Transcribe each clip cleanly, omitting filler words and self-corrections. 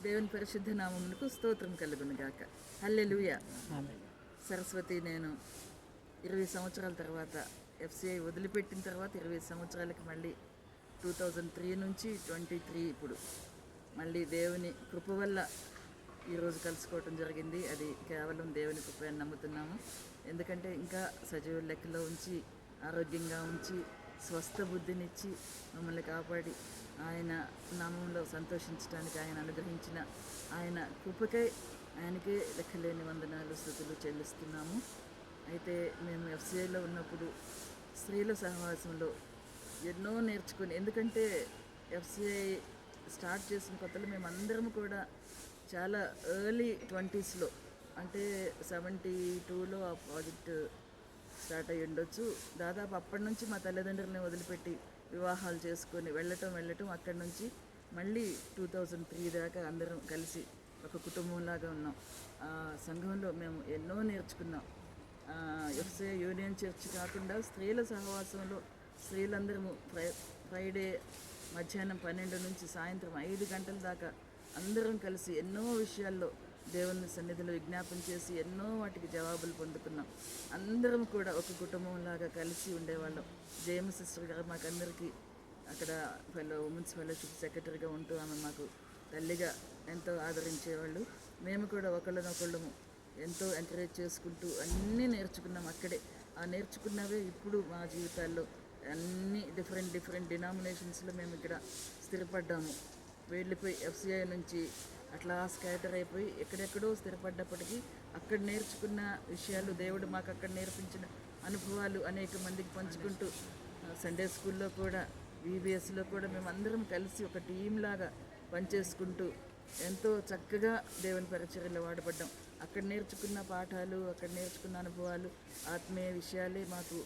దేవుని పరిశుద్ధ నామమునకు స్తోత్రం కలుగును గాక. హల్లెలూయా. సరస్వతి నేను 20 సంవత్సరాల తర్వాత ఎఫ్సిఐ వదిలిపెట్టిన తర్వాత 20 సంవత్సరాలకి మళ్ళీ 2003 నుంచి 23 ఇప్పుడు మళ్ళీ దేవుని కృప వల్ల ఈరోజు కలుసుకోవటం జరిగింది. అది కేవలం దేవుని కృప అని నమ్ముతున్నాము. ఎందుకంటే ఇంకా సజీవ లెక్కలో ఉంచి ఆరోగ్యంగా ఉంచి స్వస్థ బుద్ధినిచ్చి మమ్మల్ని కాపాడి ఆయన నామంలో సంతోషించడానికి ఆయన అనుగ్రహించిన ఆయన కృపకై ఆయనకే లెక్కలేని వందనాలు స్తుతులు చెల్లిస్తున్నాము. అయితే మేము ఎఫ్సిఐలో ఉన్నప్పుడు స్త్రీల సహవాసంలో ఎన్నో నేర్చుకుని, ఎందుకంటే ఎఫ్సిఐ స్టార్ట్ చేసిన కొత్తలో మేమందరం కూడా చాలా ఎర్లీ 20sలో, అంటే 72లో ఆ ప్రాజెక్ట్ స్టార్ట్ అయ్యి ఉండొచ్చు. దాదాపు అప్పటి నుంచి మా తల్లిదండ్రులని వదిలిపెట్టి వివాహాలు చేసుకొని వెళ్ళటం అక్కడి నుంచి మళ్ళీ 2003 దాకా అందరం కలిసి ఒక కుటుంబంలాగా ఉన్నాం. ఆ సంఘంలో మేము ఎన్నో నేర్చుకున్నాం. ఎఫ్సిఐ యూనియన్ చర్చ్ కాకుండా స్త్రీల సహవాసంలో స్త్రీలందరము ఫ్రైడే మధ్యాహ్నం 12 నుంచి సాయంత్రం 5 గంటల దాకా అందరం కలిసి ఎన్నో విషయాల్లో దేవుని సన్నిధిలో విజ్ఞాపన చేసి ఎన్నో వాటికి జవాబులు పొందుకున్నాం. అందరం కూడా ఒక కుటుంబంలాగా కలిసి ఉండేవాళ్ళం. జేమ్స్ సిస్టర్ గారు మాకందరికీ అక్కడ ఉమెన్స్ ఫెలోషిప్ సెక్రటరీగా ఉంటూ ఆమె మాకు తల్లిగా ఎంతో ఆదరించేవాళ్ళు. మేము కూడా ఒకళ్ళనొకళ్ళము ఎంతో ఎంకరేజ్ చేసుకుంటూ అన్నీ నేర్చుకున్నాం అక్కడే. ఆ నేర్చుకున్నవే ఇప్పుడు మా జీవితాల్లో అన్ని డిఫరెంట్ డినామినేషన్స్లో మేము ఇక్కడ స్థిరపడ్డాము. వెళ్ళిపోయి ఎఫ్సిఐ నుంచి అట్లా స్కాటర్ అయిపోయి ఎక్కడెక్కడో స్థిరపడ్డప్పటికీ అక్కడ నేర్చుకున్న విషయాలు, దేవుడు మాకు అక్కడ నేర్పించిన అనుభవాలు అనేక మందికి పంచుకుంటూ, సండే స్కూల్లో కూడా వీబీఎస్లో కూడా మేము అందరం కలిసి ఒక టీంలాగా పనిచేసుకుంటూ ఎంతో చక్కగా దేవుని పరిచర్యలో వాడబడ్డాం. అక్కడ నేర్చుకున్న పాఠాలు, అక్కడ నేర్చుకున్న అనుభవాలు, ఆత్మీయ విషయాలే మాకు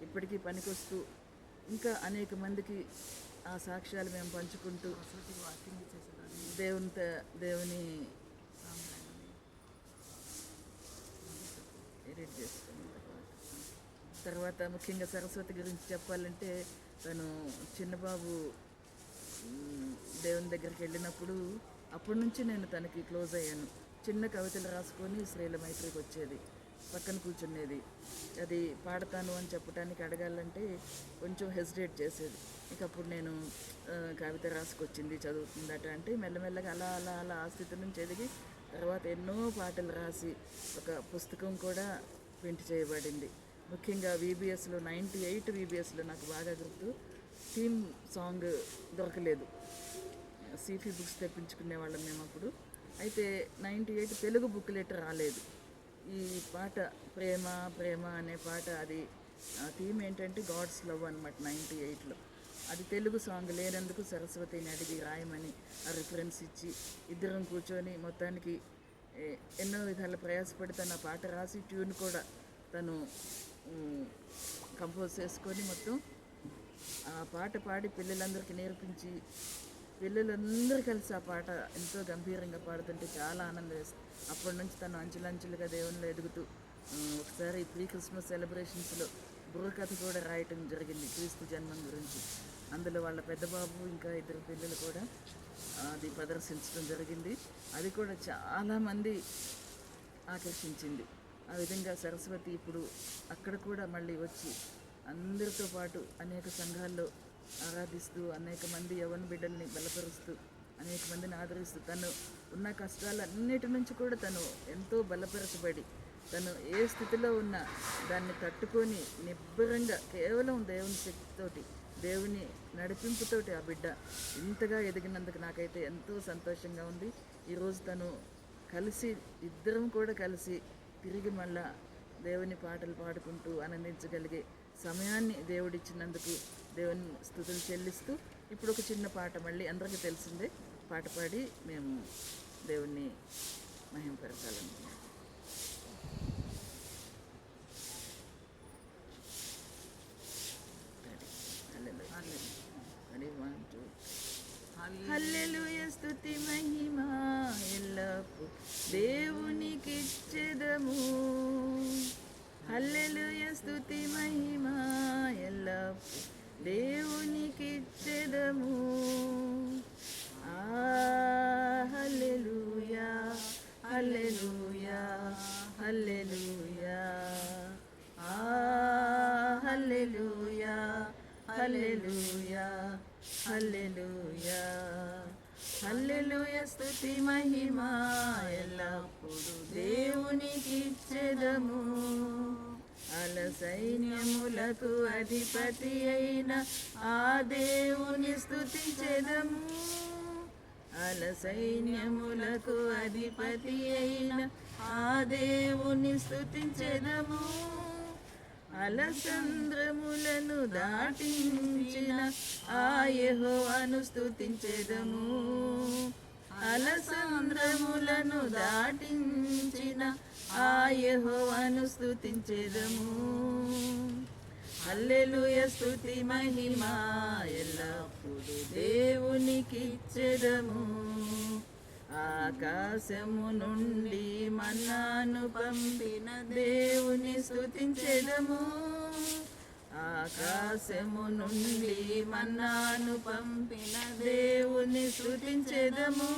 ఇప్పటికీ పనికొస్తూ ఇంకా అనేక మందికి ఆ సాక్ష్యాలు మేము పంచుకుంటూ దేవుని ఎడిట్ చేసుకున్న తర్వాత ముఖ్యంగా సరస్వతి గురించి చెప్పాలంటే, తను చిన్నబాబు దేవుని దగ్గరికి వెళ్ళినప్పుడు అప్పటి నుంచి నేను తనకి క్లోజ్ అయ్యాను. చిన్న కవితలు రాసుకొని శ్రీల మైత్రికి వచ్చేది, పక్కన కూర్చునేది. అది పాడతాను అని చెప్పడానికి అడగాలంటే కొంచెం హెసిటేట్ చేసేది. ఇక అప్పుడు నేను కవిత రాసుకొచ్చింది, చదువుతుందట అంటే మెల్లమెల్లగా అలా అలా అలా ఆ స్థితి నుంచి ఎదిగి తర్వాత ఎన్నో పాటలు రాసి ఒక పుస్తకం కూడా ప్రింట్ చేయబడింది. ముఖ్యంగా వీబీఎస్లో 98 వీబీఎస్లో నాకు బాగా గుర్తు, థీమ్ సాంగ్ దొరకలేదు. సీఫీ బుక్స్ తెప్పించుకునే వాళ్ళం మేము అప్పుడు. అయితే 98 తెలుగు బుక్లెట్ రాలేదు. ఈ పాట ప్రేమ ప్రేమ అనే పాట, అది థీమ్ ఏంటంటే గాడ్స్ లవ్ అనమాట 98లో. అది తెలుగు సాంగ్ లేనందుకు సరస్వతిని అడిగి రాయమని ఆ రిఫరెన్స్ ఇచ్చి ఇద్దరం కూర్చొని మొత్తానికి ఎన్నో విధాల ప్రయాసపడి తను ఆ పాట రాసి ట్యూన్ కూడా తను కంపోజ్ చేసుకొని మొత్తం ఆ పాట పాడి పిల్లలందరికీ నేర్పించి పిల్లలందరూ కలిసి ఆ పాట ఎంతో గంభీరంగా పాడుతుంటే చాలా ఆనందం వేస్తుంది. అప్పటి నుంచి తను అంచులంచులుగా దేవునిలో ఎదుగుతూ ఒకసారి ప్రీ క్రిస్మస్ సెలబ్రేషన్స్లో బుర్రకథ కూడా రాయటం జరిగింది క్రీస్తు జన్మం గురించి. అందులో వాళ్ళ పెద్ద బాబు ఇంకా 2 పిల్లలు కూడా అది ప్రదర్శించడం జరిగింది. అది కూడా చాలామంది ఆకర్షించింది. ఆ విధంగా సరస్వతి ఇప్పుడు అక్కడ కూడా మళ్ళీ వచ్చి అందరితో పాటు అనేక సంఘాల్లో ఆరాధిస్తూ, అనేక మంది యవ్వన బిడ్డల్ని బలపరుస్తూ, అనేక మందిని ఆదరిస్తూ, తను ఉన్న కష్టాలన్నిటి నుంచి కూడా తను ఎంతో బలపరచబడి, తను ఏ స్థితిలో ఉన్నా దాన్ని తట్టుకొని నిబ్బరంగా కేవలం దేవుని శక్తితోటి, దేవుని నడిపింపుతోటి ఆ బిడ్డ ఇంతగా ఎదిగినందుకు నాకైతే ఎంతో సంతోషంగా ఉంది. ఈరోజు తను కలిసి ఇద్దరం కూడా కలిసి తిరిగి మళ్ళా దేవుని పాటలు పాడుకుంటూ ఆనందించగలిగే సమయాన్ని దేవుడిచ్చినందుకు దేవుని స్తుతులు చెల్లిస్తూ ఇప్పుడు ఒక చిన్న పాట మళ్ళీ అందరికీ తెలిసిందే పాట పాడి మేము దేవుణ్ణి మహిమపరచాలనుకున్నాం. హల్లెలూయా స్తుతి మహిమ ఎల్లప్పుడు దేవునికిచ్చెదము. హల్లెలూయా స్తుతి మహిమ ఎల్లప్పుడు దేవునికిచ్చెదము. హల్లెలూయా హల్లెలూయా హల్లెలూయా హల్లెలూయా స్తుతి మహిమ ఎల్లప్పుడు దేవునికి ఇచ్చెదము. అల సైన్యములకు అధిపతి అయిన ఆ దేవుని స్తుతించెదము. అల సైన్యములకు అధిపతి అయిన ఆ దేవుని స్తుతించెదము. అలసంద్రములను దాటించిన ఆ యెహోవాను స్తుతించెదము. అలసంద్రములను దాటించిన ఆ యెహోవాను స్తుతించెదము. హల్లెలూయా స్తుతి మహిమ ఎల్లప్పుడు దేవునికి ఇచ్చెదము. ఆకాశము నుండి మన్నాను పంపిన దేవుని స్తుతించెదము. ఆకాశము నుండి మన్నాను పంపిన దేవుని స్తుతించెదము.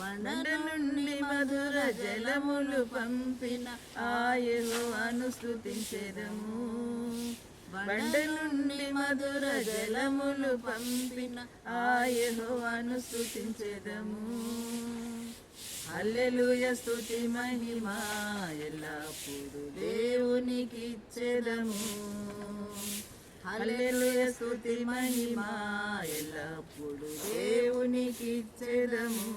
బండ నుండి మధుర జలములు పంపిన ఆ యెహోవాను స్తుతించెదము. బండ నుండి మధుర జలములు పంపిన ఆ యెహోవాను స్తుతించెదము. హల్లెలూయా స్తుతి మహిమ ఎల్లప్పుడు దేవునికి ఇచ్చెదము. హల్లెలూయా స్తుతి మహిమ ఎల్లప్పుడు దేవునికి ఇచ్చెదము.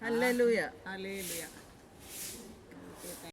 హల్లెలూయా హల్లెలూయా.